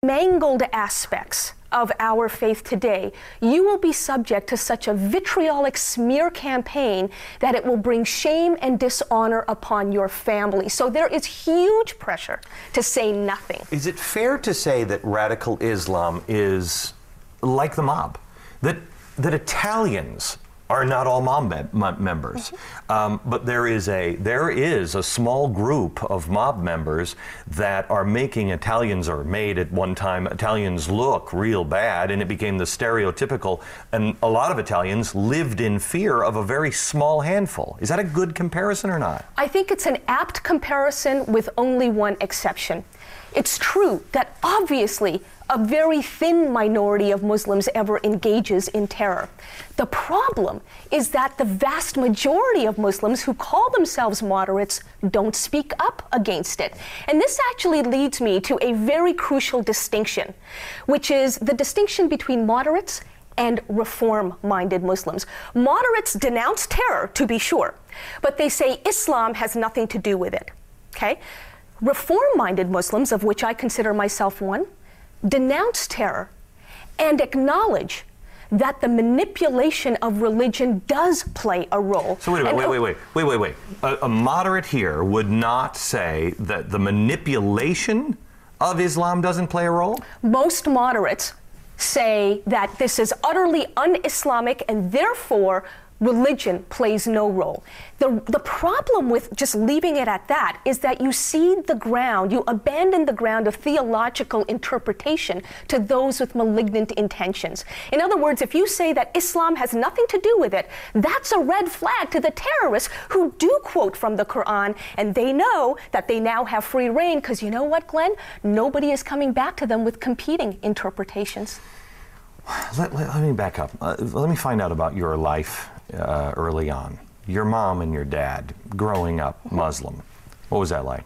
mangled aspects of our faith today, you will be subject to such a vitriolic smear campaign that it will bring shame and dishonor upon your family. So there is huge pressure to say nothing. Is it fair to say that radical Islam is like the mob? That Italians are not all mob members, but there is a small group of mob members that are making Italians, or made at one time Italians, look real bad, and it became the stereotypical, and a lot of Italians lived in fear of a very small handful. Is that a good comparison or not? I think it's an apt comparison with only one exception. It's true that obviously a very thin minority of Muslims ever engages in terror. The problem is that the vast majority of Muslims who call themselves moderates don't speak up against it. And this actually leads me to a very crucial distinction, which is the distinction between moderates and reform-minded Muslims. Moderates denounce terror, to be sure, but they say Islam has nothing to do with it, okay? Reform-minded Muslims, of which I consider myself one, denounce terror and acknowledge that the manipulation of religion does play a role. So wait. A moderate here would not say that the manipulation of Islam doesn't play a role? Most moderates say that this is utterly un-Islamic and therefore religion plays no role. The problem with just leaving it at that is that you cede the ground, you abandon the ground of theological interpretation to those with malignant intentions. In other words, if you say that Islam has nothing to do with it, that's a red flag to the terrorists who do quote from the Quran, and they know that they now have free reign, because you know what, Glenn? Nobody is coming back to them with competing interpretations. Let me back up. Let me find out about your life early on. Your mom and your dad growing up Muslim. What was that like?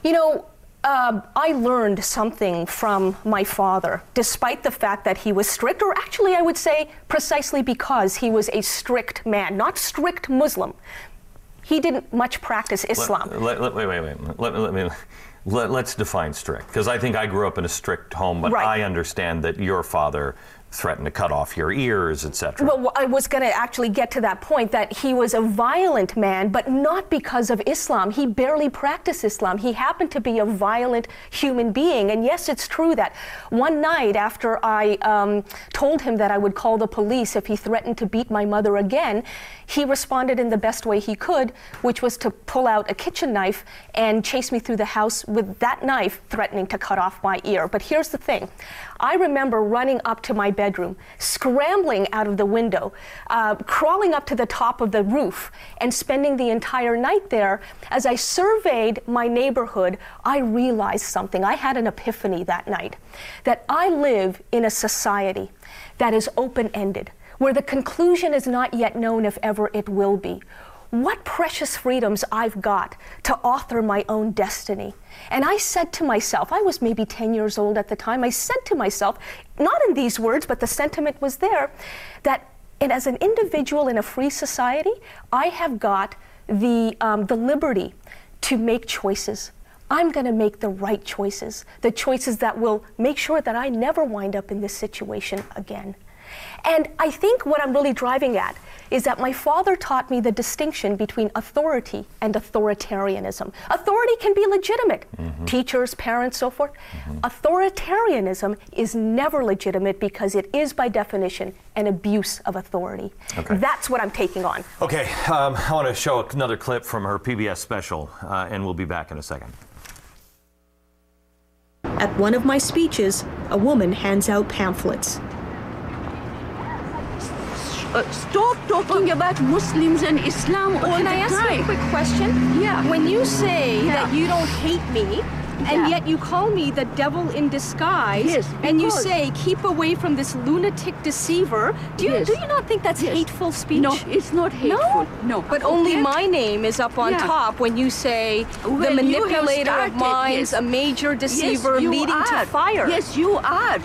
You know, I learned something from my father, despite the fact that he was strict, or actually I would say precisely because he was a strict man, not strict Muslim. He didn't much practice Islam. Let's define strict, because I think I grew up in a strict home, but right. I understand that your father threatened to cut off your ears, etc. Well, I was going to actually get to that point, that he was a violent man, but not because of Islam. He barely practiced Islam. He happened to be a violent human being. And yes, it's true that one night after I told him that I would call the police if he threatened to beat my mother again, he responded in the best way he could, which was to pull out a kitchen knife and chase me through the house with that knife, threatening to cut off my ear. But here's the thing. I remember running up to my bedroom, scrambling out of the window, crawling up to the top of the roof, and spending the entire night there. As I surveyed my neighborhood, I realized something. I had an epiphany that night, that I live in a society that is open-ended, where the conclusion is not yet known if ever it will be. What precious freedoms I've got to author my own destiny. And I said to myself, I was maybe 10 years old at the time, I said to myself, not in these words, but the sentiment was there, that as an individual in a free society, I have got the liberty to make choices. I'm going to make the right choices, the choices that will make sure that I never wind up in this situation again. And I think what I'm really driving at is that my father taught me the distinction between authority and authoritarianism. Authority can be legitimate, teachers, parents, so forth. Authoritarianism is never legitimate because it is, by definition, an abuse of authority. Okay. That's what I'm taking on. Okay, I want to show another clip from her PBS special, and we'll be back in a second. At one of my speeches, a woman hands out pamphlets. Stop talking about Muslims and Islam all the time. Can I ask you a quick question? Yeah. When you say that you don't hate me, and yet you call me the devil in disguise, yes, and you say, keep away from this lunatic deceiver, do you not think that's hateful speech? No, it's not hateful. No. But only my name is up on top when you say, the manipulator of minds, a major deceiver leading to fire. Yes, you are.